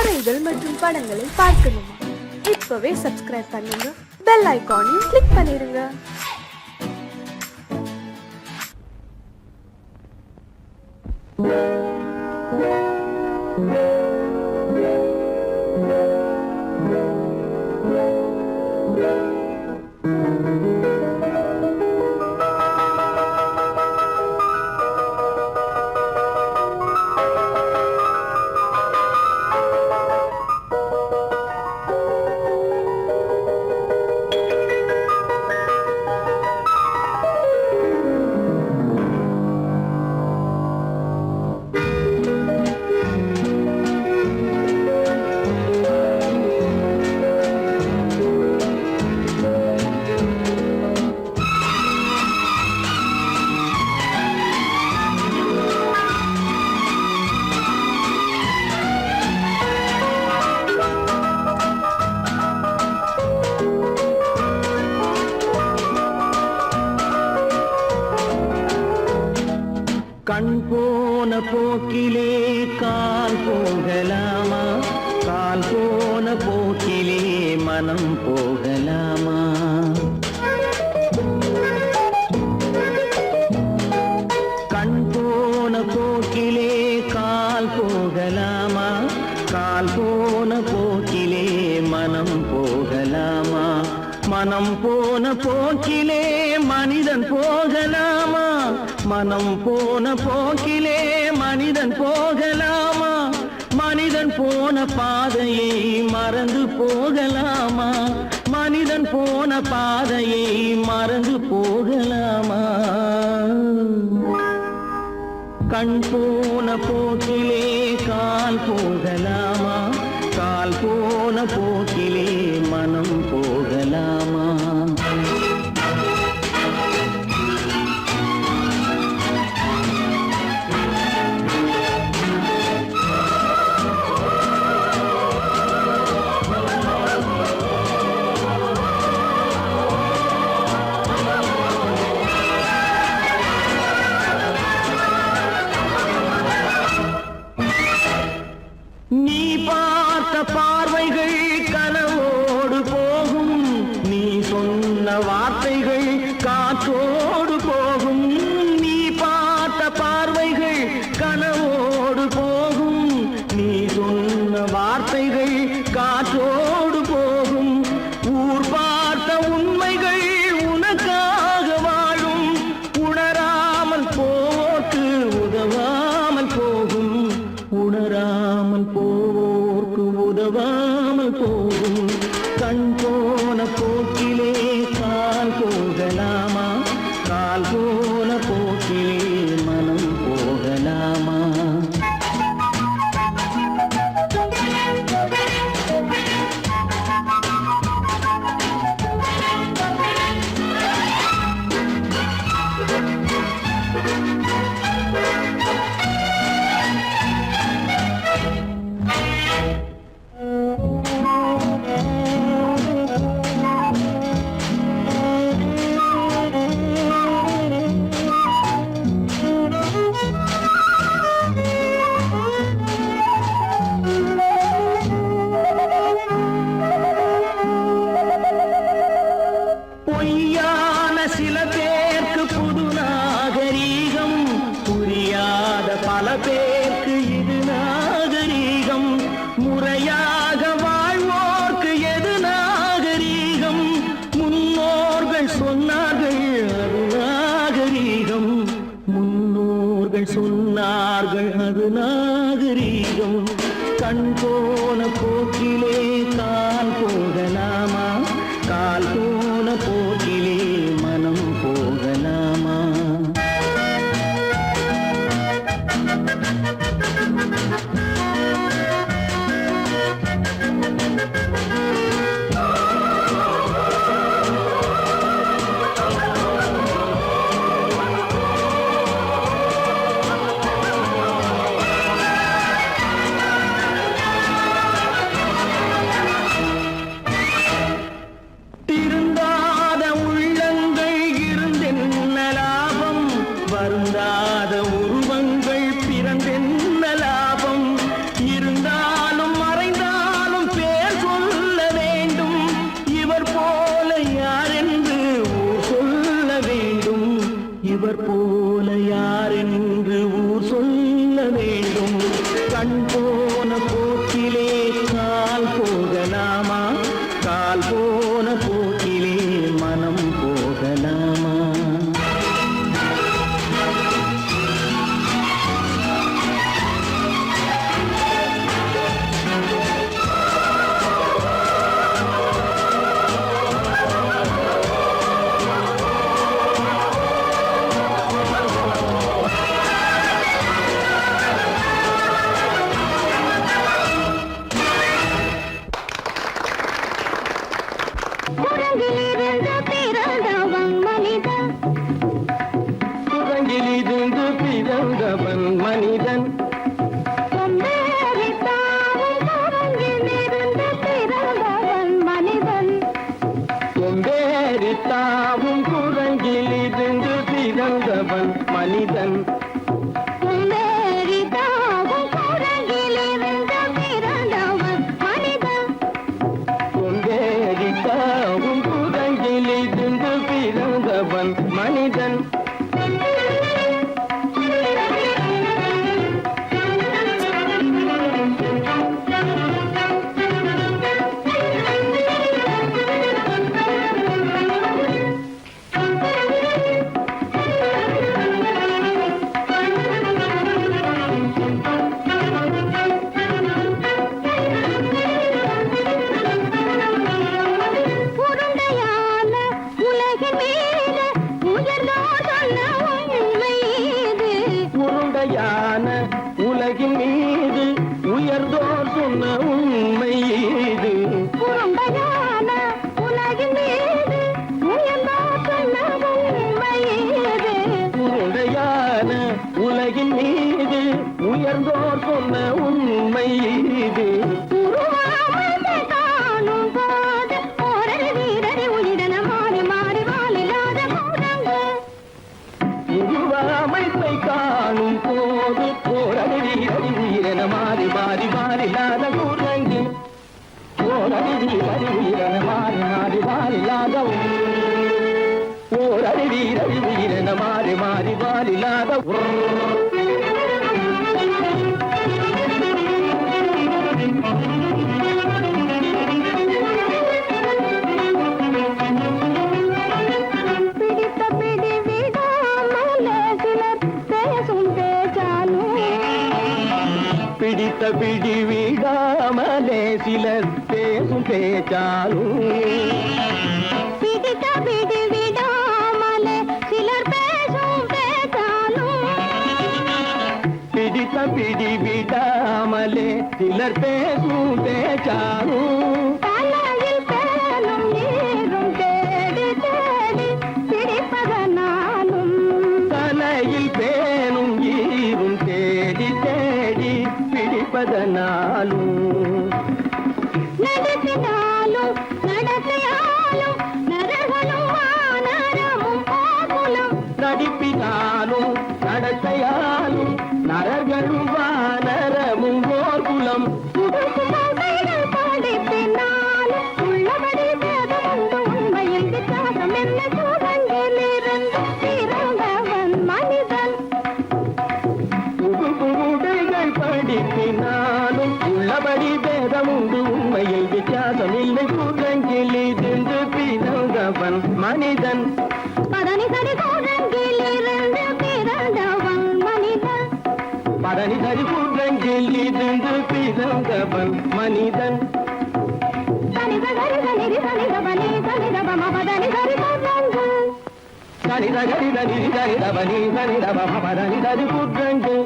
கதைகள் மற்றும் படங்களை பார்க்கணுமா? இப்பவே சப்ஸ்கிரைப் பண்ணுங்க, பெல் ஐகானையும் கிளிக் பண்ணிருங்க. கண் போன போக்கிலே கால் போகலாமா? கால் போன போக்கிலே மனம் போகலாமா? கண் போன போக்கிலே கால் போகலாமா? கால் போன போக்கிலே மனம் போகலாமா? மனம் போன போக்கிலே மனிதன் போகலாமா? மனம் போன போக்கிலே மனிதன் போகலாமா? மனிதன் போன பாதையை மறந்து போகலாமா? மனிதன் போன பாதையை மறந்து போகலாமா? கண் போன போக்கிலே கால் போகலாமா? கால் போன போக்கிலே மனம் போகலாமா? நீ பார்த்த பார்வைகள் கனவோடு போகும், நீ சொன்ன வார்த்தைகள் காற்றோடு போகும். நீ பார்த்த பார்வைகள் கனவோடு போகும், நீ சொன்ன வார்த்தைகள் காற்றோடு போகும். ஊர் பார்த்த உண்மைகள் உனக்காக வாழும், உணராமல் போக்கு உதவாமல் போகும். உணராமல் போர்க்கு உதவாமல் போகும். கண் போன போக்கிலே கால் போகலாமா? கால் போன போக்கிலே மனம் போகலாமா? பொய்யான சில பேருக்கு புது நாகரீகம், புரியாத பல பேருக்கு இது நாகரீகம். முறையாக வாழ்வோர்க்கு எது நாகரீகம்? முன்னோர்கள் சொன்னார்கள் அது நாகரீகம். முன்னோர்கள் சொன்னார்கள் அது நாகரீகம். கண் போன போக்கிலே கால் போகலாமா? கால் போன போக்கிலே மனம் போகலாமா? போன போக்கிலே கால் போகலாமா, கால் போன போக்கிலே மனம் போகலாமா? குரங்கிலிருந்து பிறந்தவன் மனிதன், கொம்பேறி தாவும் குரங்கிலிருந்து பிறந்தவன் மனிதன், கொம்பேறி தாவும் குரங்கிலிருந்து பிறந்தவன் மனிதன். உலகின் மீது உயர்ந்தோர் சொன்ன உண்மை இது, உருண்டையான உலகின் மீது உயர்ந்தோர் சொன்ன உண்மை இது, உருண்டையான உலகின் மீது உயர்ந்தோர் சொன்ன உண்மை இது. உருவாமை காணும் போது ஓரடி வீரடி உயிரின மாறி மாறி வாழில்லாத கூடங்கு, உருவாமைப்பை காணும் போது போரடி வீரடி உயிரென மாறி மாறி மாறில்லாத குரங்கு, போரடி வீரடி உயிரென மாறி மாறி மாறில்லாத ஓரடி வீரடி உயிரென மாறி மாறி மாறில்லாத பிடித்த பிடி விடாமலே சிலர் பேசும் பேச்சாலும், பிடித்த பிடி விடாமலே சிலர் பேசும் பேச்சாலும், பிடித்த பிடி விடாமலே சிலர் பேசும் பேச்சாலும், பிடித்த பிடி விடாமலே சிலர் பேசும் பேச்சாலும், தலையில் பேனும் நீரும் தேடி தேடி பிடிப்பதனாலும், தலையில் பேனும் ஈரும் தேடி தேடி பிடிப்பதனாலும், நடத்தினாலும் நடத்தையாலும் நரகனும் வானரமும் போகுலும், நடிப்பினாலும் நடத்தையாலும் நரர்களும் வானரமும் ஓர்குலம், உடுக்குமார்கள் படிப்பினாலும் உள்ளபடி வேதமுண்டு உண்மையில் வித்தியாசம் என்ன சூழங்கிலிருந்து பிறந்தவன் மனிதன், உடைகள் படிப்பினாலும் உள்ளபடி பேதமுண்டு உண்மையில் வித்தியாசம் இல்லை. குரங்கிலிருந்து பிறந்தவன் மனிதன், பதனி சரி சூழங்கிலிருந்து பிறந்தவன் மனிதன், பதனி சரி குரங்கிலிருந்து பிறந்தவன் மனிதன், தனித கரித நிரி தனித பனி தனித பமபதனி சரி சூழங்கு, சரித கரித நிரி சரித பனி சரித பமபதனி சரி குரங்கு.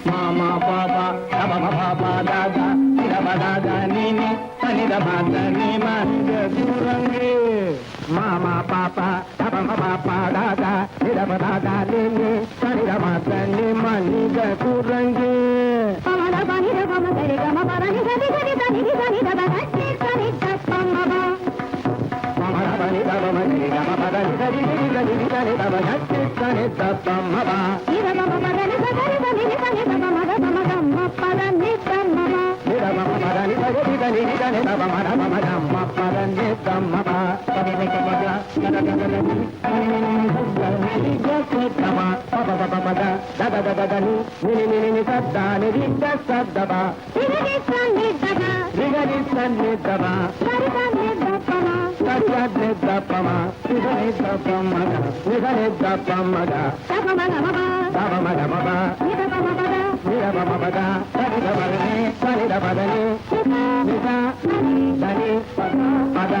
மாமா பாபா தப பாபா தாதா நிரப தாதா நீனி தனித மாத நீ மனித குரங்கு. மாமா பாப்பா தப பாப்பா தாதா நிரப தாதா நீனி தனித மாத நீ மனித குரங்கு. பமத பனித பம சரி கம பதனி சரி சரி தனிதி தனித பதனி சரி தப்பமப, மமர பனி தப மனி கம பதனி சரி சரி தனித பதனி சரி தப்பமப. இத பம பதனி சரி தனிதி தனித பமத பம கம்ம பதனி தம்மப, நிரப பதனி దగరి దని దని దమ మర మమ గమ పదని దమ ప పని ని పమ గ గద గద ని ని గమ ప ప ప ప గ దద దద దని ని సద్దా ని రి ద సద్దబ రిగని సన్ని దబ రిగని సన్ని దబ సరిగని దపమ సరిగని దపమ రిగని దపమ గ రిగని దపమ గ దపమ గమ దమ మగ మమ నిదపమ పద నిదపమ పద సరి దమ ని సరి దమ దని నిద దని పద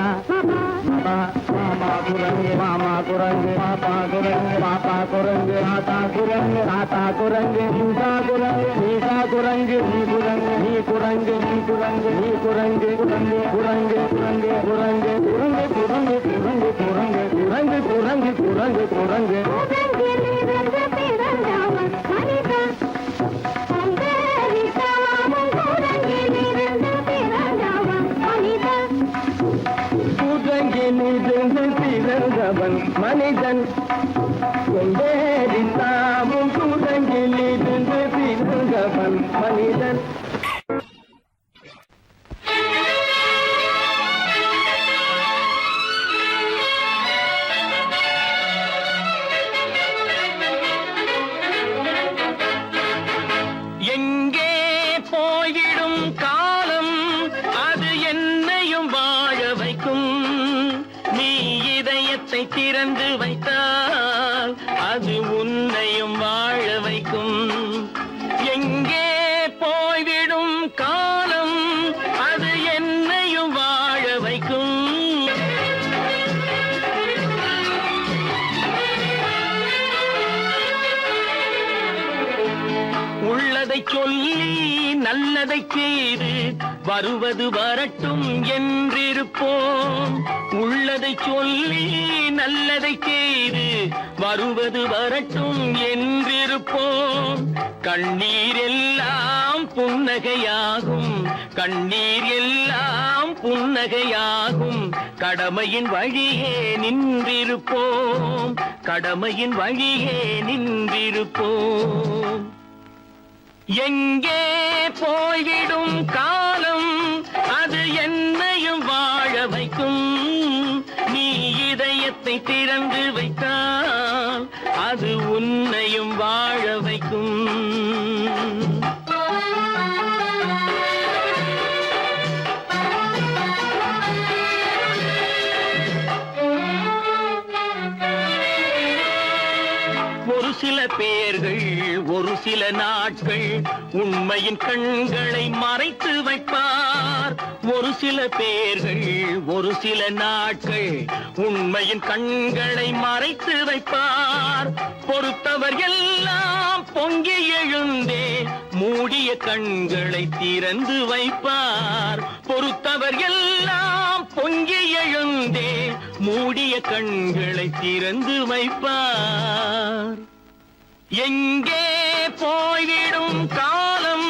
మామా కురంగి పాపా కురంగి పాపా కురంగి మాతా కురంగి తాతా కురంగి ఇంకా కురంగి నీకా కురంగి నీ కురంగి నీ కురంగి నీ కురంగి నీ కురంగి కురంగి కురంగి కురంగి కురంగి కురంగి కురంగి కురంగి కురంగి కురంగి కురంగి కురంగి కురంగి కురంగి నిరంజ పిరంజావ మనిత సందేరి తవాము కురంగి నిరంజ పిరంజావ మనిత குரங்கி நீதிருந்து பிறந்தவன் மனிதன் கொண்டேறி தாமும் குரங்கி நீதிருந்து பிறந்தவன் மனிதன் எங்கே போய்விடும் காலம் அது என்னையும் வாழ வைக்கும் நீ இதயத்தை திறந்து வைத்தால் அது உன்னையும் வாழ வைக்கும் எங்கே போய்விடும் காலம் அது என்னையும் வாழ வைக்கும் உள்ளதை சொல்லி நல்லதை செய்து வருவது வரட்டும் என்றிருப்போம் உள்ளதை சொல்லி நல்லதை செய்து வருவது வரட்டும் என்றிருப்போம் கண்ணீர் எல்லாம் புன்னகையாகும் கண்ணீர் எல்லாம் புன்னகையாகும் கடமையின் வழியே நின்றிருப்போம் கடமையின் வழியே நின்றிருப்போம் எங்கே போய்விடும் காலம் அது என்னையும் வாழ வைக்கும் நீ இதயத்தை திறந்து வைத்தால் அது உன்னையும் வாழ வைக்கும் ஒரு சில பேர்கள் ஒரு சில நாட்கள் உண்மையின் கண்களை மறைத்து வைப்பார் ஒரு சில பேர்கள் ஒரு சில நாட்கள் உண்மையின் கண்களை மறைத்து வைப்பார் பொறுத்தவர் எல்லாம் பொங்கி எழுந்தே மூடிய கண்களை திறந்து வைப்பார் பொறுத்தவர் எல்லாம் பொங்கி எழுந்தே மூடிய கண்களை திறந்து வைப்பார் எங்கே போய்விடும் காலம்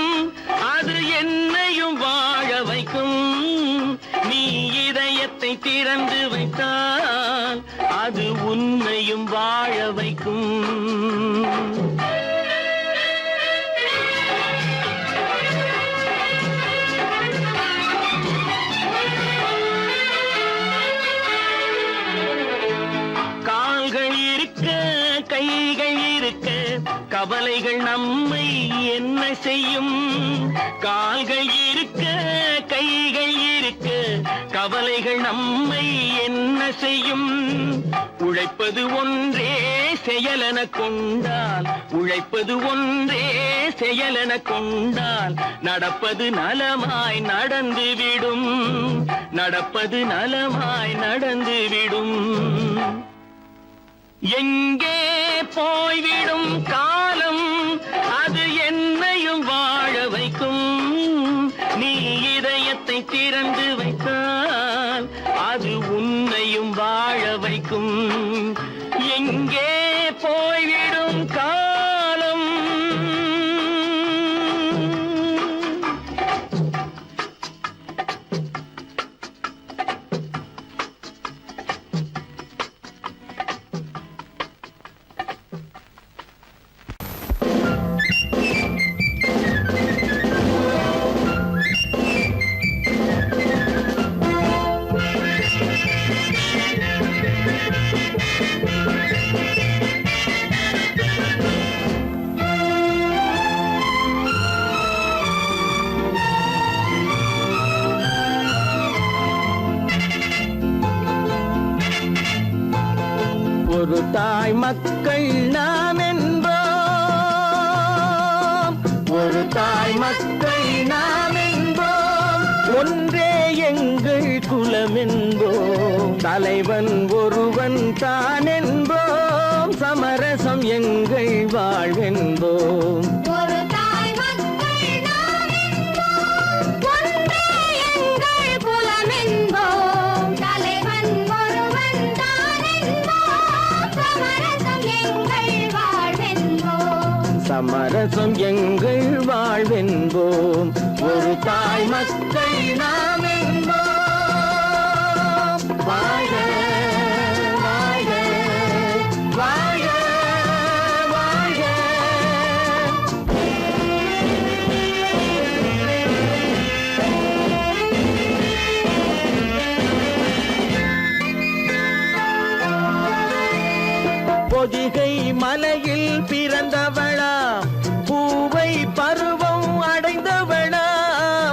அது என்னையும் வாழ வைக்கும் நீ இதயத்தை திறந்து வைத்தால் அது உன்னையும் வாழ வைக்கும் கால்கள் இருக்க கைகள் இருக்க கவலைகள் நம்மை என்ன செய்யும் கால்கள் இருக்க கைகள் இருக்க கவலைகள் நம்மை என்ன செய்யும் உழைப்பது ஒன்றே செயலென கொண்டால் உழைப்பது ஒன்றே செயலென கொண்டால் நடப்பது நலமாய் நடந்துவிடும் நடப்பது நலமாய் நடந்துவிடும் எங்கே போய்விடும் காலம் அது என்னையும் வாழ வைக்கும் நீ இதயத்தை திறந்து வைத்தால் அது உன்னையும் வாழ வைக்கும் எங்கே போய்விடும் காலம் ஒரு தாய் மக்கள் நாம் என்போம், ஒரு தாய் மக்கள் நாம் என்போம், ஒன்றே எங்கள் குலம் என்போம், தலைவன் ஒருவன் தான் என்போம், சமரசம் எங்கள் வாழ்வென்போம். ஒரு தாய் மக்கள் நாம் என்போம், ஒன்றே எங்கள் குலம் என்போம், தலைவன் ஒருவன் தான் என்போம், சமரசம் எங்கள் வாழ்வென்போம். சமரசம் எங்கள் வாழ்வென்போம். ஒரு தாய் மக்கள் நாம் என்போம். வாழ்க வாழ்க வாழ்க வாழ்க. பொதிகை மலையில் பிறந்தவளா, பூவை பருவம் அடைந்தவளா,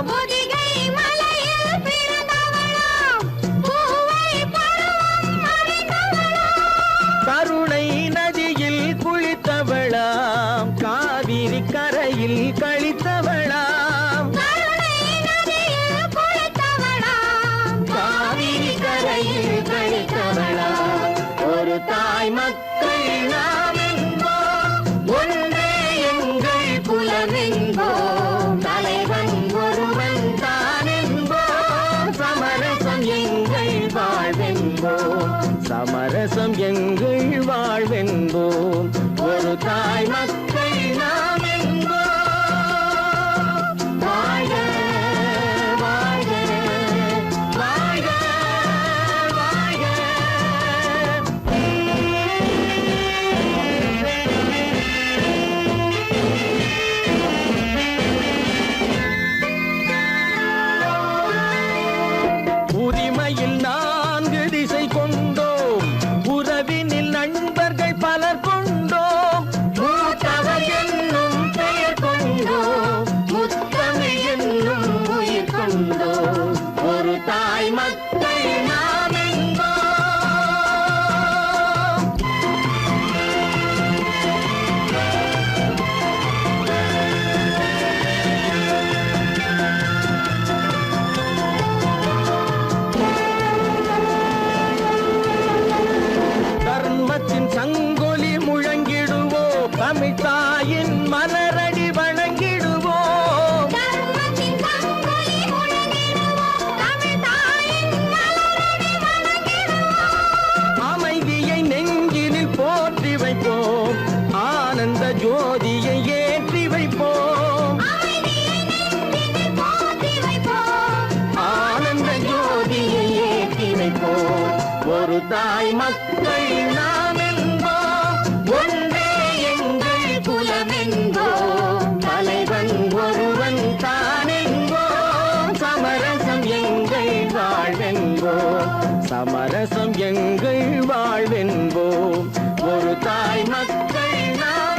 பொதிகை மலையில் பிறந்தவளாம், பூவை பருவம் அடைந்தவளாம், கருணை நதியில் குளித்தவளாம், காவிரி கரையில் கழித்தவளாம், கருணை நதியில் குளித்தவளாம், காவிரி கரையில் கழித்தவளாம். ஒரு தாய் மக்கள் நாம் என்போம், ஒன்றே எங்கள் குலம் என்போம், தலைவன் ஒருவன் தான் என்போம், சமரசம் எங்கள் வாழ்வென்போம், சமரசம் எங்கள் வாழ்வென்போம். ஒரு தாய் மக்கள் நாம் என்போம். வாழ்க வாழ்க வாழ்க வாழ்க. உரிமையில் 4 திசை கொண்டோம், உறவினில் நண்பர்கள் பலர் கொண்டோம், மூத்தவர் என்னும் பெயர் கொண்டோம், முத்தமிழ் என்னும் உயிர் கொண்டோம். ஒரு தாய் மக்கள் நாம் என்போம். தர்மத்தின் சங்கொலி முழங்கிடுவோம், தமிழ் தாயின் மலரடி வணங்கிடுவோம், தர்மத்தின் சங்கொலி முழங்கிடுவோம், தமிழ் தாயின் மலரடி வணங்கிடுவோம், அமைதியை நெஞ்சினில் போற்றி வைப்போம், ஆனந்த ஜோதியை ஏற்றி வைப்போம், அமைதியை நெஞ்சினில் போற்றி வைப்போம், ஆனந்த ஜோதியை ஏற்றி வைப்போம். ஒரு தாய் மக்கள் நாம் என்போம், ஒன்றே எங்கள் குலம் என்போம், தலைவன் ஒருவன் தான் என்போம், சமரசம் எங்கள் வாழ்வென்போம், சமரசம் எங்கள் வாழ்வென்போம். ஒரு தாய் மக்கள் நாம்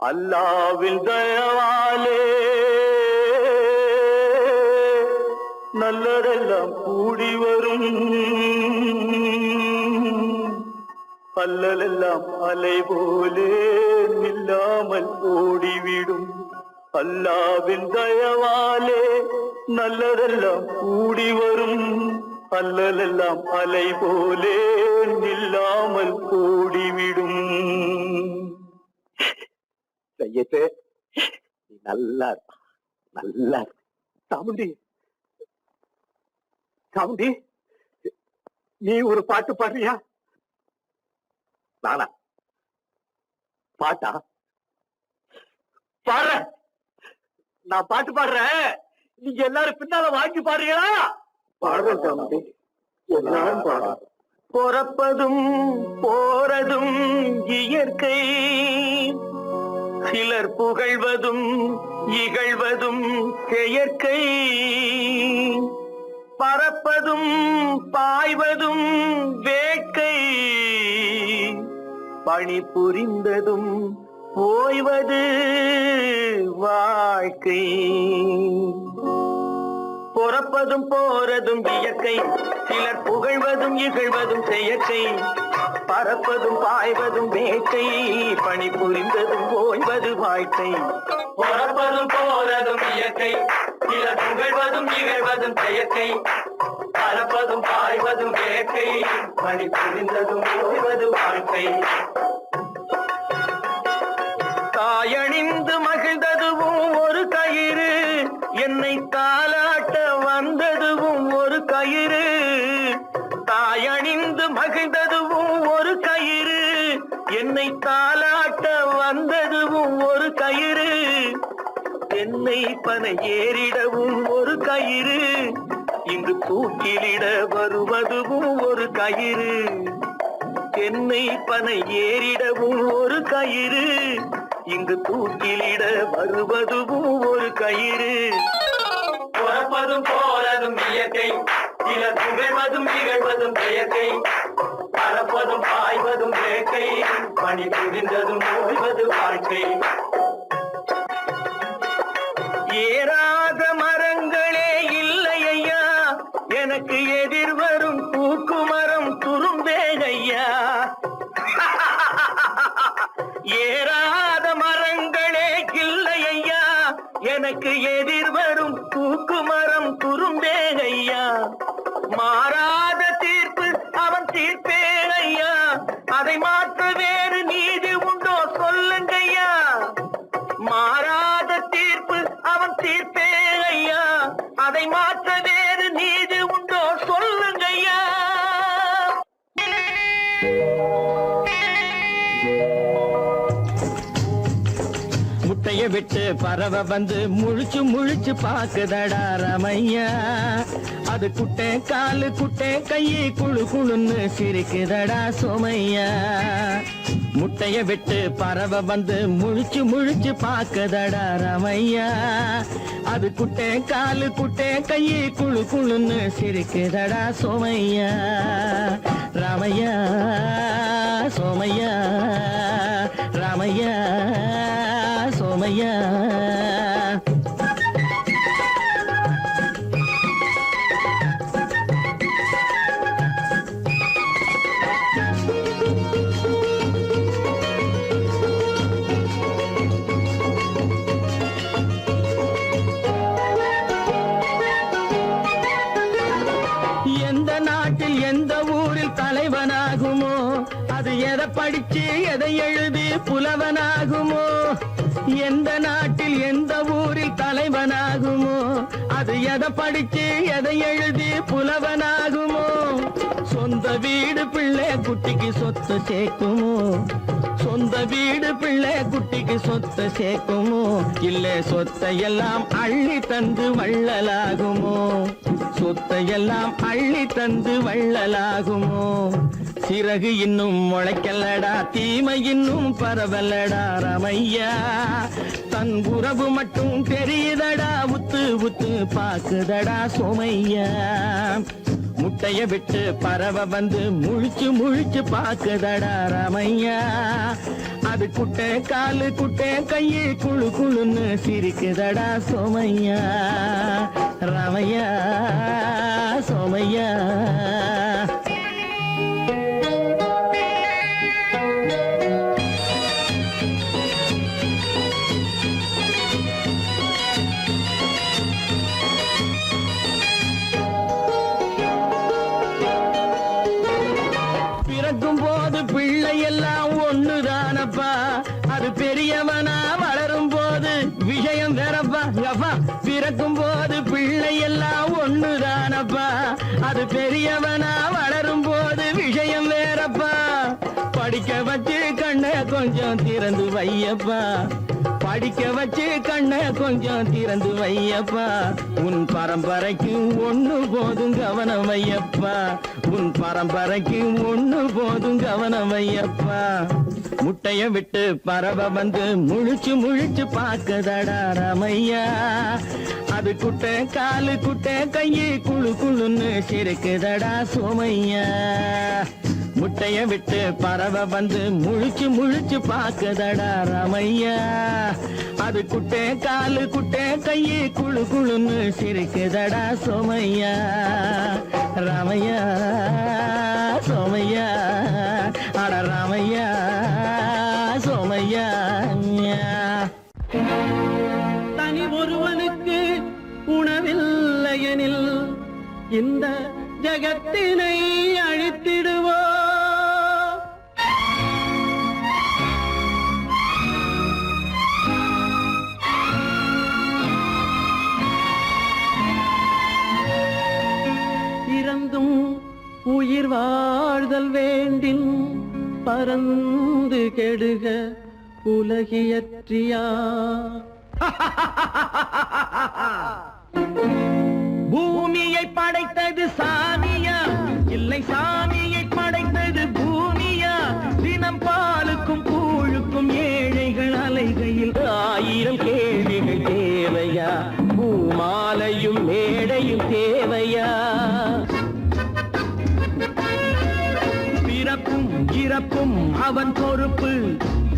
அல்லாவின் தயவாலே நல்லதெல்லாம் கூடி வரும், அல்லலெல்லாம் அலை போலே நில்லாமல் ஓடிவிடும். அல்லாவின் தயவாலே நல்லதெல்லாம் கூடி வரும், அல்லலெல்லாம் அலை போலே நில்லாமல் ஓடிவிடும். சையத்தே, நீ நல்லா இருப்பா, நல்லா இருப்பா. சாமுண்டி, சாமுண்டி, நீ ஒரு பாட்டு பாடுறியா? நானா பாட்டா பாடுற? நான் பாட்டு பாடுறேன், நீங்க எல்லாரும் பின்னால வாங்கி பாடுறீங்களா? பாடுறேன் சாமுண்டி, எல்லாரும் பாடுற. பொறப்பதும் போறதும் இயற்கை, சிலர் புகழ்வதும் இகழ்வதும் செயற்கை. பறப்பதும் பாய்வதும் வேட்கை, பணி புரிந்ததும் ஓய்வது வாழ்க்கை. பொறப்பதும் போறதும் இயற்கை, சிலர் புகழ்வதும் இகழ்வதும் செயற்கை. பறப்பதும் பாய்வதும் வேட்கை, பணி புரிந்ததும் ஓய்வது வாழ்க்கை. பொறப்பதும் போறதும் இயற்கை, சிலர் புகழ்வதும் இகழ்வதும் செயற்கை. பறப்பதும் பாய்வதும் வேட்கை, பணி புரிந்ததும் ஓய்வது வாழ்க்கை. தாயணிந்து மகிழ்ந்ததுவும் ஒரு கயிறு, என்னை தாலாட்ட வந்ததுவும் ஒரு கயிறு. தாயணிந்து மகிழ்ந்ததுவும் ஒரு கயிறு, என்னை தாலாட்ட வந்ததுவும் ஒரு கயிறு. என்னை பனை ஏறிடவும் ஒரு கயிறு, இங்கு தூக்கிலிட வருவதுவும் ஒரு கயிறு. என்னை பனை ஏறிடவும் ஒரு கயிறு, இங்கு தூக்கிலிட வருவதுவும் ஒரு கயிறு. பொறப்பதும் போறதும் இயற்கை, சிலர் புகழ்வதும் இகழ்வதும் செயற்கை. பறப்பதும் பாய்வதும் வேட்கை, பணி புரிந்ததும் ஓய்வது வாழ்க்கை. ஏறாத மரங்களே இல்லை ஐயா, எனக்கு எதிர் வரும் பூக்குமரம் துரும்பே ஐயா. ஏறாத மரங்களே இல்லை ஐயா, எனக்கு எதிர் வரும் பூக்குமரம் துரும்பே ஐயா. மாறாத தீர்ப்பு அவன் தீர்ப்பே ஐயா, அதை மாற்ற வேறு நீதி உண்டோ சொல்லுங்கய்யா. மாறாத தீர்ப்பு அவன் தீர்ப்பே ஐயா, அதை மாற்ற வேறு நீதி உண்டோ சொல்லுங்கய்யா. முட்டைய விட்டு பறவை வந்து முழிச்சு முழிச்சு பாக்குதடா ரமையா. அது குட்டை காலு குட்டை கையை குழு குழுன்னு சிரிக்குதடா சோமையா. முட்டைய விட்டு பறவை வந்து முழிச்சு முழிச்சு பாக்குதடா ரமையா. அது குட்டை காலு குட்டை கையை குழு குழுன்னு சிரிக்குதடா சோமையா. ராமையா சோமையா, ராமையா சோமையா. எந்த நாட்டில் எந்த ஊரில் தலைவனாகுமோ, அது எதை படிச்சு எதை எழுதி புலவனாகுமோ. எந்த நாட்டில் எந்த ஊரில் தலைவனாகுமோ, அது எதை படிச்சு எதை எழுதி புலவனாகுமோ. சொந்த வீடு பிள்ளை குட்டிக்கு சொத்து சேர்க்குமோ, சொந்த வீடு பிள்ளை குட்டிக்கு சொத்தை சேர்க்குமோ. இல்ல சொத்தையெல்லாம் அள்ளி தந்து வள்ளலாகுமோ, சொத்தையெல்லாம் அள்ளி தந்து வள்ளலாகுமோ. சிறகு இன்னும் முளைக்கல்லடா, தீமை இன்னும் பரவலடா ரமையா. தன் உறவு மட்டும் தெரியுதடா, உத்து உத்து பாக்குதடா சோமையா. முட்டைய விட்டு பறவை வந்து முழிச்சு முழிச்சு பாக்குதடா ரமையா. அது குட்டை காலு குட்டை கையை குழு குழுன்னு சிரிக்குதடா சோமையா. ரமையா சோமையா. பிறக்கும் போது பிள்ளை எல்லாம் ஒண்ணுதானப்பா, அது பெரியவனா வளரும் போது விஷயம் வேறப்பா. அப்பா பிறக்கும் போது பிள்ளை எல்லாம் ஒண்ணுதானப்பா, அது பெரியவனா வளரும் போது விஷயம் வேறப்பா. படிக்க வச்சு கண்ணை கொஞ்சம் திறந்து வையப்பா, படிக்க வச்சு கண்ணை கொஞ்சம் திறந்து வையப்பா உன் பரம்பரைக்கு ஒண்ணு போதும் கவனம் வையப்பா உன் பரம்பரைக்கு ஒண்ணு போதும் கவனம் வையப்பா முட்டைய விட்டு பறவை வந்து முழிச்சு முழிச்சு பார்க்கதடா ராமையா அது குட்டை காலு குட்டை கையை குழு குழுன்னு சிரிக்குதடா சோமையா முட்டைய விட்டு பறவை வந்து முழிச்சு முழிச்சு பார்க்கதடா ராமையா அது குட்டை காலு குட்டை கையை குழு குழுன்னு சிரிக்குதடா சோமையா ராமையா சோமையா அட ராமையா சோமையா தனி ஒருவனுக்கு உணவில்லையெனில் இந்த ஜகத்தினை அழித்திடுவோ இறந்தும் உயிர் வாழ்தல் வேண்டின் பறந்து கெடுக உலகியற்றியா பூமியை படைத்தது சாமியா இல்லை சாமியை படைத்தது பூமியா தினம் பாலுக்கும் கூழுக்கும் ஏழைகள் அலைகையில் 1000 கேள்விகள் தேவையா பூமாலையும் மேடையும் தேவையா பிறப்பும் இறப்பும் அவன் பொறுப்பு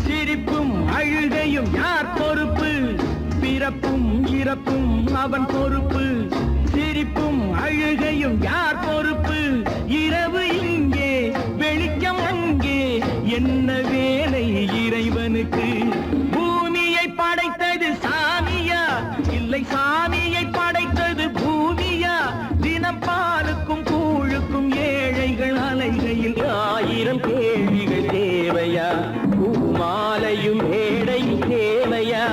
சிரிப்பும் அழுகையும் யார் பொறுப்பு பிறப்பும் இறப்பும் அவன் பொறுப்பு சிரிப்பும் அழுகையும் யார் பொறுப்பு இரவு இங்கே வெளிச்சம் அங்கே என்ன வேலை இறைவனுக்கு பூமியை படைத்தது சாமியா இல்லை சாமியை படைத்தது பூமியா தினம் பாலுக்கும் கூழுக்கும் ஏழைகள் அலைகையில் 1000 கேள்விகள் தேவையா பூமாலையும் மேடையும் தேவையா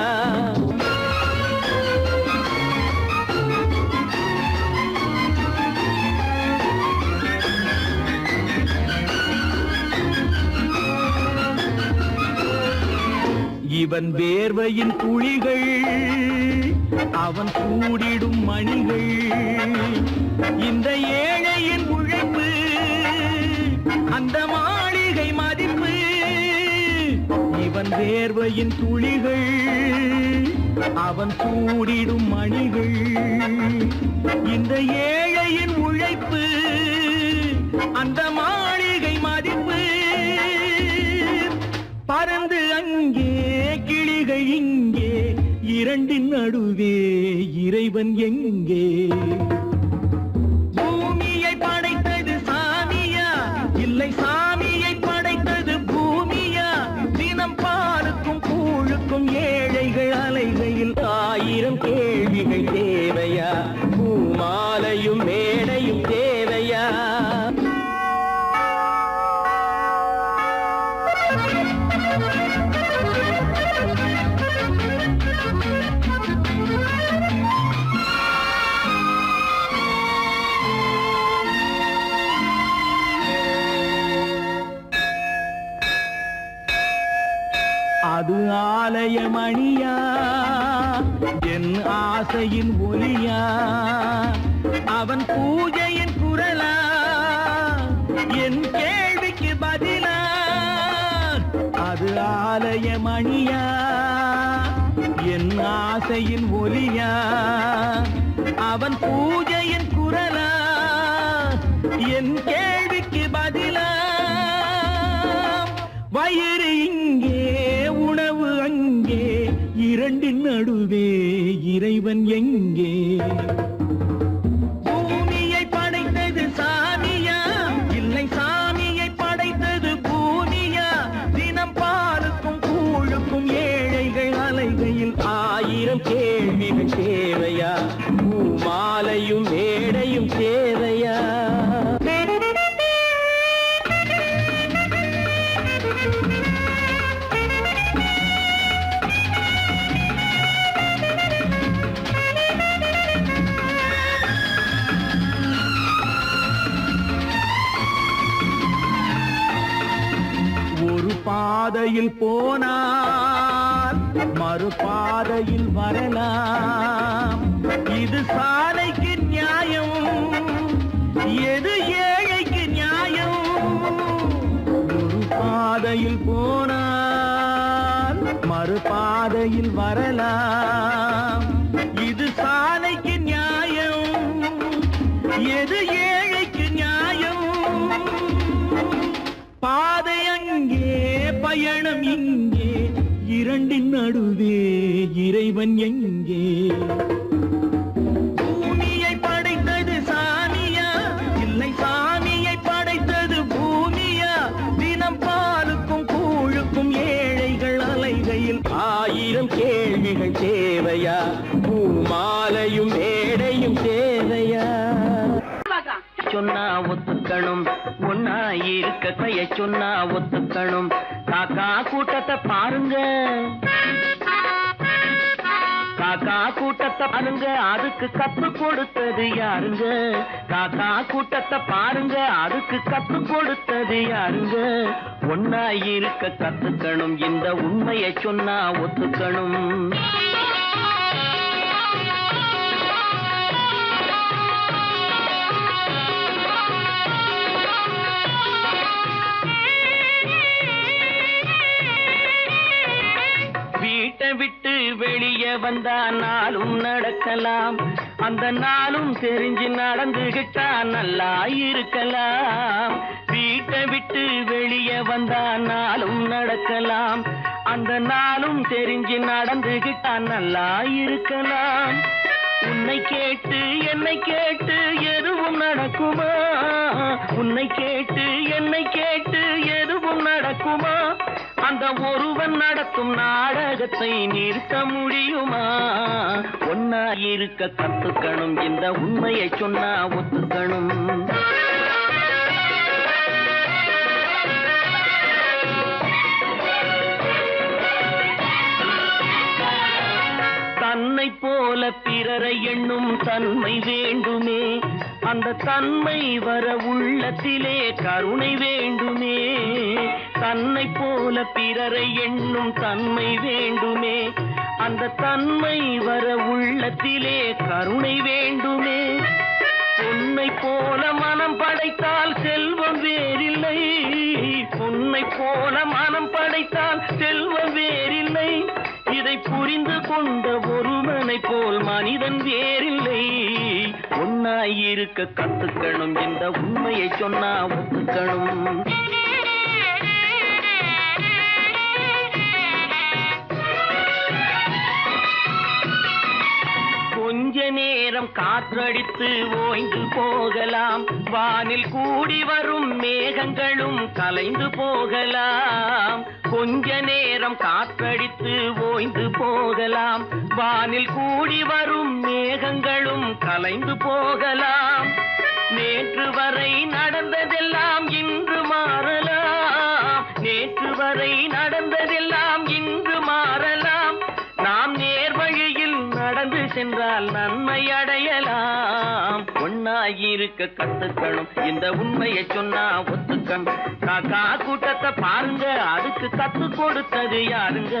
இவன் வேர்வையின் துளிகள் அவன் கூடிடும் மணிகள் இந்த ஏழையின் உழைப்பு அந்த மாளிகை மதிப்பு இவன் வேர்வையின் துளிகள் அவன் கூடிடும் மணிகள் இந்த ஏழையின் உழைப்பு அந்த மாளிகை மதிப்பு பறந்து அங்கே கிளிகள் இங்கே இரண்டின் நடுவே இறைவன் எங்கே பூமியை படைத்தது சாமியா இல்லை சாமியை படைத்தது பூமியா தினம் பாலுக்கும் கூழுக்கும் ஏழைகள் அலைகையில் 1000 கேள்விகள் தேவையா பூமாலையும் மேடையும் தேவையா அது ஆலயமணியா என் ஆசையின் ஒலியா அவன் பூஜையின் குரலா என் கேள்விக்கு பதிலா அது ஆலயமணியா என் ஆசையின் ஒலியா அவன் பூஜையின் குரலா என் கேள்விக்கு பதிலா வயிறு இங்கே உணவு அங்கே இரண்டின் நடுவே இறைவன் எங்கே பூமியை படைத்தது சாமியா இல்லை சாமியை படைத்தது பூமியா தினம் பாலுக்கும் கூழுக்கும் ஏழைகள் அலைகையில் 1000 கேள்விகள் தேவையா பூமாலையும் மேடையும் தேவையா பாதையில் போனால் மறுபாதையில் வரலாம். இது சாலைக்கு நியாயம், எது ஏழைக்கு நியாயம்? ஒரு பாதையில் போனால் மறுபாதையில் வரலாம். இது சாலைக்கு நியாயம், எது ஏழைக்கு நியாயம்? பாதை அங்கே, பயணம் இங்கே, இரண்டின் நடுவே இறைவன் எங்கே? பூமியை படைத்தது சாமியா, இல்லை சாமியை படைத்தது பூமியா? தினம் பாலுக்கும் கூழுக்கும் ஏழைகள் அலைகையில் 1000 கேள்விகள் தேவையா? பூமாலையும் மேடையும் தேவையா? சொன்னா ஒத்துக்கணும், ஒன்னா இருக்க கைய சொன்னா ஒத்துக்கணும். காக்கா கூட்டத்தை பாருங்க, காக்கா கூட்டத்தை பாருங்க, அதுக்கு கத்து கொடுத்தது யாருங்க? காக்கா கூட்டத்தை பாருங்க, அதுக்கு கத்து கொடுத்தது யாருங்க? ஒன்னா இருக்க கத்துக்கணும், இந்த உண்மையை சொன்னா ஒத்துக்கணும். வீட்டை விட்டு வெளியே வந்தா நாளும் நடக்கலாம், அந்த நாளும் தெரிஞ்சு நடந்துகிட்டா நல்லா இருக்கலாம். வீட்டை விட்டு வெளியே வந்தா நாளும் நடக்கலாம், அந்த நாளும் தெரிஞ்சு நடந்துகிட்டா நல்லா இருக்கலாம். உன்னை கேட்டு என்னை கேட்டு எதுவும் நடக்குமா? உன்னை கேட்டு என்னை கேட்டு எதுவும் நடக்குமா? அந்த ஒருவன் நடத்தும் நாடகத்தை நிறுத்த முடியுமா? ஒன்னா இருக்க கத்துக்கணும், இந்த உண்மையை சொன்னா ஒத்துக்கணும். தன்னை போல பிறரை எண்ணும் தன்மை வேண்டுமே, அந்த தன்மை வர உள்ளத்திலே கருணை வேண்டுமே. தன்னை போல பிறரை எண்ணும் தன்மை வேண்டுமே, அந்த தன்மை வர உள்ளத்திலே கருணை வேண்டுமே. பொன்னை போல மனம் படைத்தால் செல்வம் வேறில்லை, பொன்னை போல மனம் படைத்தால் செல்வம் வேறில்லை. இதை புரிந்து கொண்ட ஒருவனை போல் மனிதன் வேறில்லை. ஒன்னாயிருக்க கத்துக்கணும், இந்த உண்மையை சொன்னா ஒத்துக்கணும். கொஞ்ச நேரம் காற்றடித்து ஓய்ந்து போகலாம், வானில் கூடி வரும் மேகங்களும் கலைந்து போகலாம். கொஞ்ச நேரம் காற்றடித்து ஓய்ந்து போகலாம், வானில் கூடி வரும் மேகங்களும் கலைந்து போகலாம். நேற்று வரை நடந்ததெல்லாம் இன்று மாறலாம், நேற்று வரை நடந்ததெல்லாம் இன்று மாறலாம். நாம் நேர்வழியில் நடந்து சென்றால் நன்மை அடையலாம். ஒன்னாயிருக்க கத்துக்கணும், இந்த உண்மையை சொன்னா ஒத்துக்கணும். காக்கா கூட்டத்தை பாருங்க, அதுக்கு கத்து கொடுத்தது யாருங்க?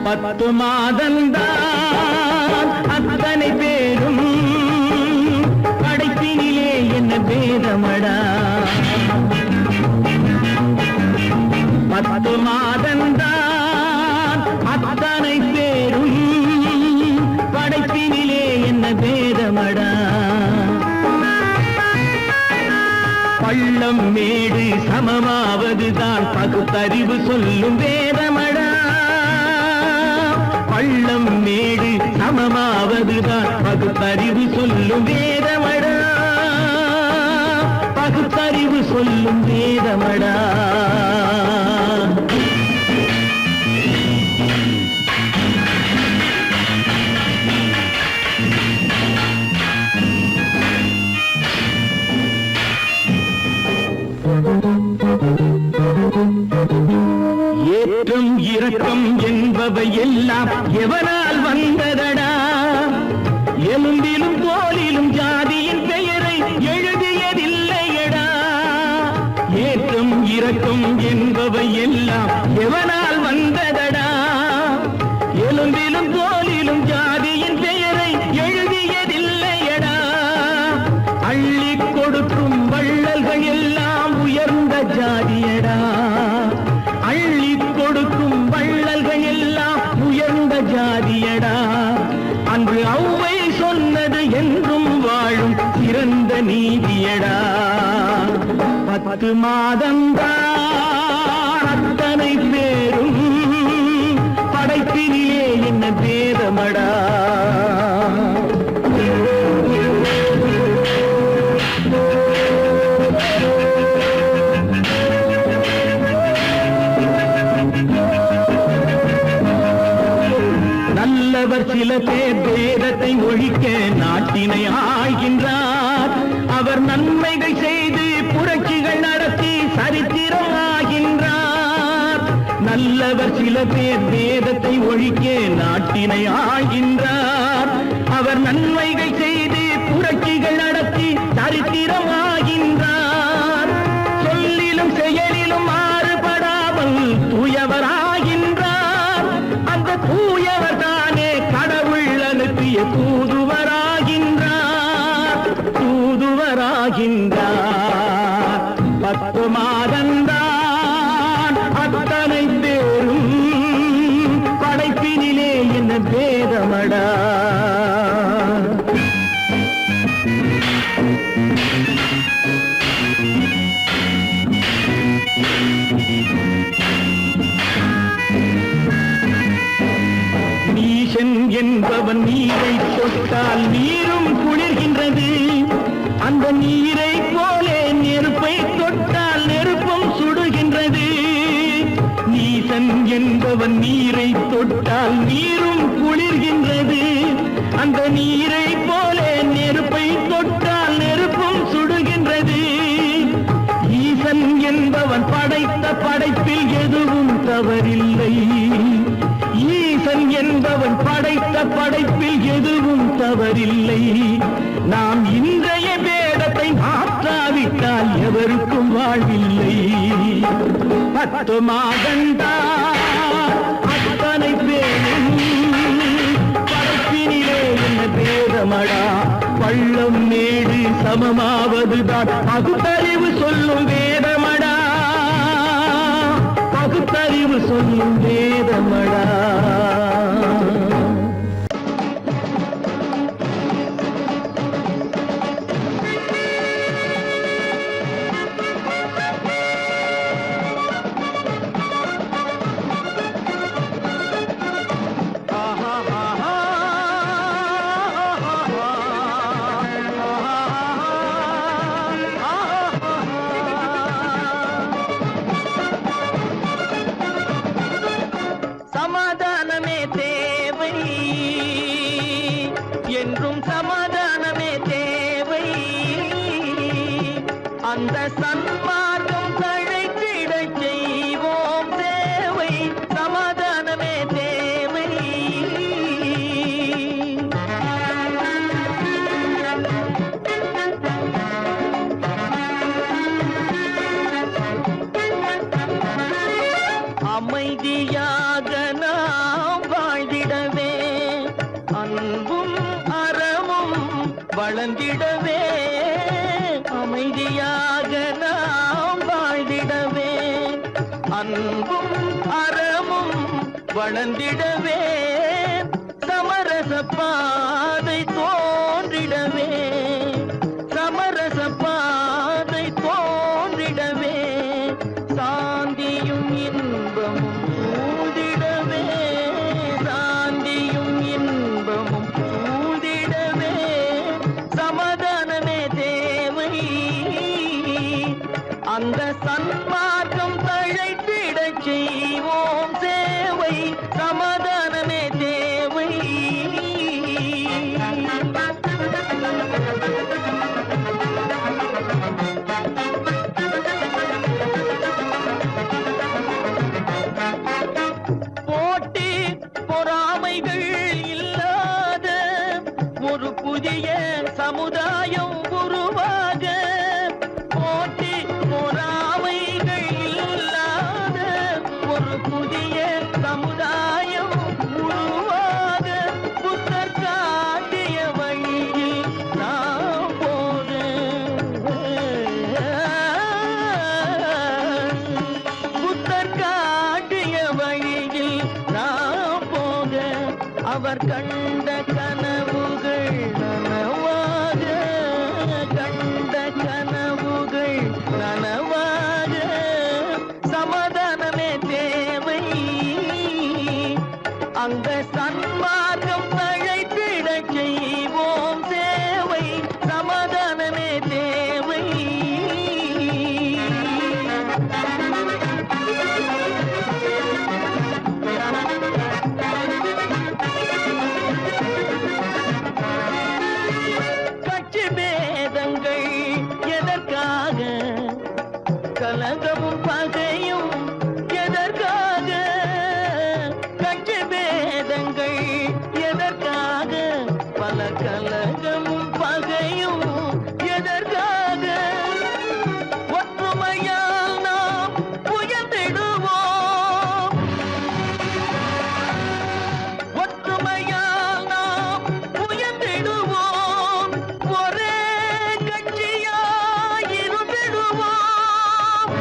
10 மாதம்தான் அத்தனை பேரும், படைப்பினிலே என்ன பேதமடா? 10 மாதம்தான் அத்தனை பேரும், படைப்பினிலே என்ன பேதமடா? பள்ளம் மேடு சமமாவதுதான் பகுத்தறிவு சொல்லும் வேதமடா. பள்ளம் மேடு சமமாவதுதான் பகுத்தறிவு சொல்லும் வேதமடா, பகுத்தறிவு சொல்லும் வேதமடா. ஏற்றம் இரக்கம் என்பவை எல்லாம் எவனால் வந்ததடா? எலும்பிலும் தோலிலும் ஜாதியின் பெயரை எழுதியதில்லையடா. ஏற்றம் இரக்கம் என்பவை எல்லாம் எவனால் வந்ததடா? நீதியடா 10 மாதம்தான் அத்தனை பேரும் படைப்பினிலே என்ன பேதமடா நல்லவர் சில பேர் வேதத்தை ஒழிக்க நாட்டினை ஆள்கின்றார் அவர் நன்மைகள் செய்து புரட்சிகள் நடத்தி சரித்திரம் ஆகின்றார் நல்லவர் சில பேர் வேதத்தை ஒழிக்க நாட்டினை ஆள்கின்றார் அவர் நன்மைகள் செய்து புரட்சிகள் நடத்தி சரித்திரம் ஆகின்றார் சொல்லிலும் செயலிலும் மாறுபடாமல் தூயவராகின்றார் அந்த தூயவர் தானே கடவுள் அனுப்பிய தூதுவராகின்றார் 10 மாதந்தான் அத்தனை பேரும் படைப்பினிலே என்ன பேதமடா நீசன் என்பவன் நீரை தொட்டால் நீரும் குளிர்கின்றது அந்த நீரை போலே நெருப்பை தொட்டால் நெருப்பும் சுடுகின்றது நீசன் என்பவன் நீரை தொட்டால் நீரும் குளிர்கின்றது அந்த நீரை போலே நெருப்பை தொட்டால் நெருப்பும் சுடுகின்றது ஈசன் என்பவன் படைத்த படைப்பில் எதுவும் தவறில்லை ஈசன் என்பவன் படைத்த படைப்பில் எதுவும் தவறில்லை நாம் இன்றைய வேதத்தை மாற்றாவிட்டால் எவருக்கும் வாழ்வில்லை 10 மாதந்தான் அத்தனை பேரும் படைப்பினிலே என்ன பேதமடா பள்ளம் மேடு சமமாவதுதான் பகுத்தறிவு சொல்லும் வேதமடா பகுத்தறிவு சொல்லும் வேதமடா சமாதானமே தேவை என்றும் சமாதானமே தேவை அந்த சன்மார்க்கம் தழைத்திடச் செய்வோம் சேவை சமாதானமே தேவை அமைதியாக நாம் வாழ்ந்திடவே அன்பும் அறமும் வளர்ந்திடவே அமைதியாக நாம் வாழ்ந்திடவே அன்பும் அறமும் வளர்ந்திடவே சமரச பாதை தோன்றிடவே சமரச பாதை தோன்றிடவே சாந்தியும் இன்பமும் சூழ்ந்திடவே சாந்தியும் இன்பமும் சூழ்ந்திடவே சமாதானமே தேவை அந்த சன்மார்க்கம் தழைத்திடச் செய்வோம் சேவை சமாதானமே தேவை போட்டி பொறாமைகள் இல்லாத ஒரு புதிய சமுதாயம் உருவாக போட்டி பொறாமைகள் இல்லாத ஒரு புதிய சமுதாயம் உருவாக புத்தர் காட்டிய வழியில் நாம் போக புத்தர் காட்டிய வழியில் நாம் போக அவர் கண்ட கனவுகள் நனவாக கண்ட பல கலகமும் பகையும் எதற்காக ஒற்றுமையால் நாம் உயர்ந்திடுவோம் ஒற்றுமையால் நாம் உயர்ந்திடுவோம் ஒரே கட்சியாய் இருந்திடுவோம்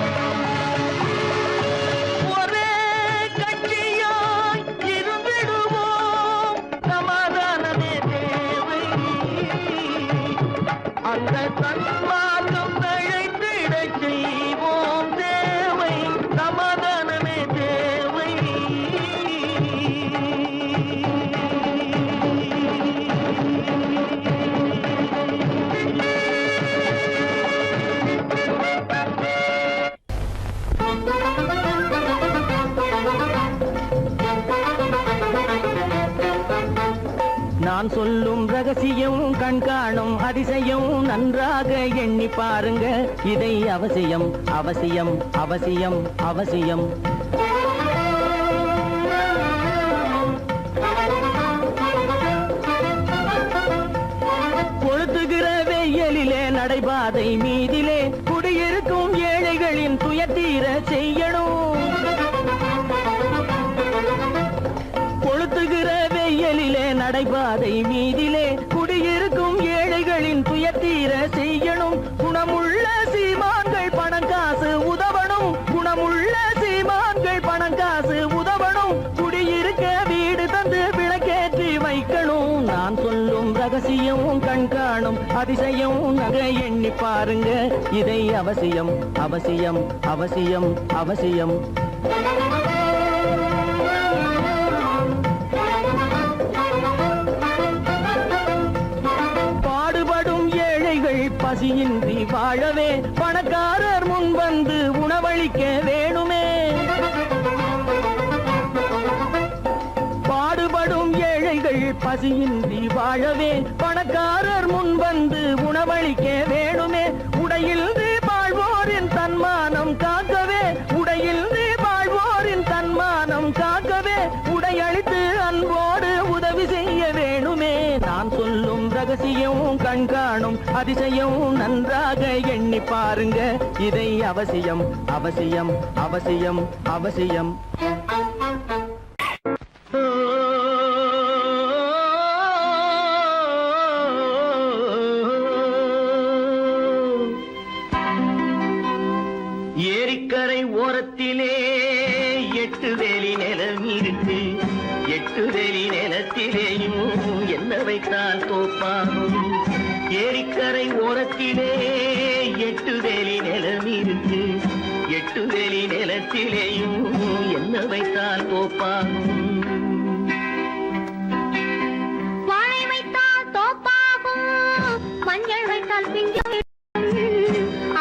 ஒரே கட்சியாய் இருந்திடுவோம் சமாதானமே தேவை அந்த சன்மார்க்கம் தழைத்திடச் செய்வோம் தேவை சமாதானமே தேவை நான் சொல்லும் ரகசியம் கண்காணும் அதிசயம் நன்றாக எண்ணி பாருங்க இதை அவசியம் அவசியம் அவசியம் அவசியம் கொளுத்துகிற வெயிலிலே நடைபாதை மீதிலே குடியிருக்கும் ஏழைகளின் துயத்தீர செய்யணும் கொளுத்துகிற வெயிலிலே நடைபாதை மீதிலே குடியிருக்கும் ஏழைகளின் துயத்தீர செய்யணும் குணமுள்ள சீமான்கள் பணம் காசு உதவணும் குணமுள்ள சீமான்கள் பணம் காசு உதவணும் குடியிருக்க வீடு தந்து விளக்கேற்றி வைக்கணும் நான் சொல்லும் ரகசியம் கண்காணும் அதிசயம் நகை எண்ணி பாருங்க இதை அவசியம் அவசியம் அவசியம் அவசியம் பசியின்றி வாழவே பணக்காரர் முன் வந்து உணவளிக்க வேணுமே பாடுபடும் ஏழைகள் பசியின்றி வாழவே பணக்காரர் முன் வந்து உணவளிக்க வேணுமே உடையில் வாழ்வோரின் தன்மானம் காக்கவே உடையில் வாழ்வோரின் தன்மானம் காக்கவே உடையளித்து அன்போடு உதவி செய்ய வேணுமே நான் சொல்லும் ரகசியம் கண்காணும் அதிசயம் நன்றாக எண்ணி பாருங்க இதை அவசியம் அவசியம் அவசியம் அவசியம் ஏரிக்கரை ஓரத்திலே 8 வேலி நிலம் இருக்கு 8 வேலி நிலத்திலேயும் என்ன வைத்தால் தோப்பாகும் ஏரிக்கரை ஓரத்திலே 8 வேலி நிலம் இருக்கு 8 வேலி நிலத்திலேயும் என்ன வைத்தால் தோப்பாகும் வாழை வைத்தால் தோப்பாகும் மஞ்சள் வைத்தால் பிஞ்சு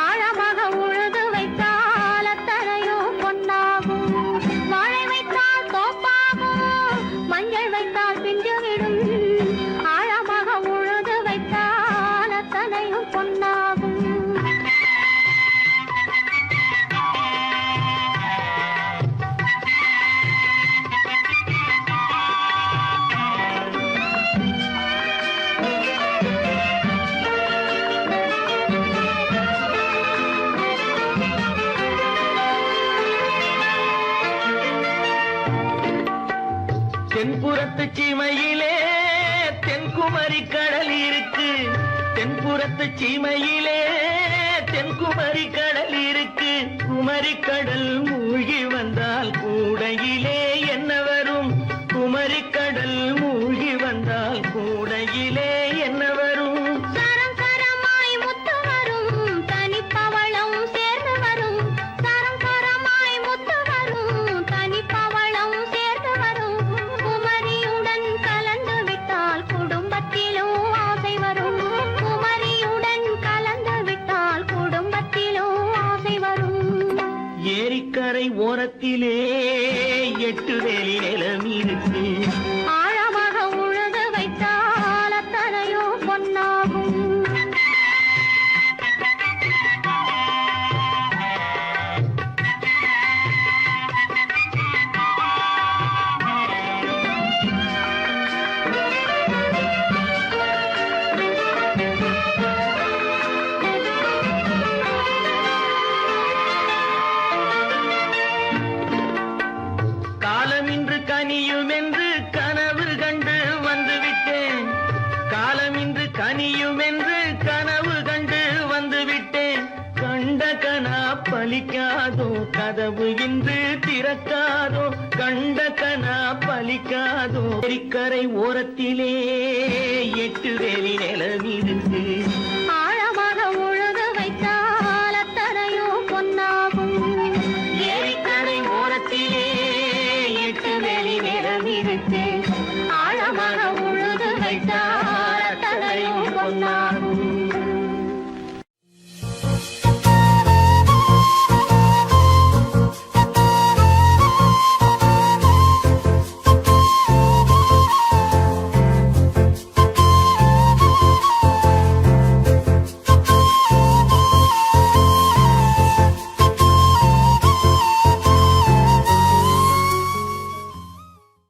ஆழமாக உழுது வைத்தால் அத்தனையோ பொன்னாகும் வாழை வைத்தால் தோப்பாகும் மஞ்சள் வைத்தால் பிஞ்சு விடும் ஆழமாக உழுது வைத்தால் அத்தனையோ பொன்னாகும் தென்புறத்து சீமையிலே தென்குமரி கடல் இருக்கு தென்புறத்து சீமையிலே தென்குமரி கடல் இருக்கு குமரி கடல் மூழ்கி வந்தால் கூடையிலே என்ன வரும் குமரி கடல் மூழ்கி வந்தால் கூடையிலே என்ன வரும் சரம் சரமாய் முத்து வரும் தனிப்பவளம் சேர்ந்து வரும் சரம் சரமாய் முத்து வரும் தனிப்பவளம் சேர்ந்து வரும் குமரியுடன் கலந்து விட்டால் குடும்பத்திலும் ஆசை வரும் குமரியுடன் கலந்து விட்டால் குடும்பத்திலும் ஆசை வரும் ஏரிக்கரை ஓரத்திலே 8 பலிக்காதோ கதவு இன்று திறக்காதோ கண்ட கனா பலிக்காதோ கரை ஓரத்திலே 8 வேலி நிலமிருக்கு ஆழமாக உழுது வைத்தால் அத்தனையோ பொன்னாகும் ஏரிக்கரை ஓரத்திலே 8 வேலி நிலமிருக்கு ஆழமாக உழுது வைத்தால் அத்தனையோ பொன்னாகும்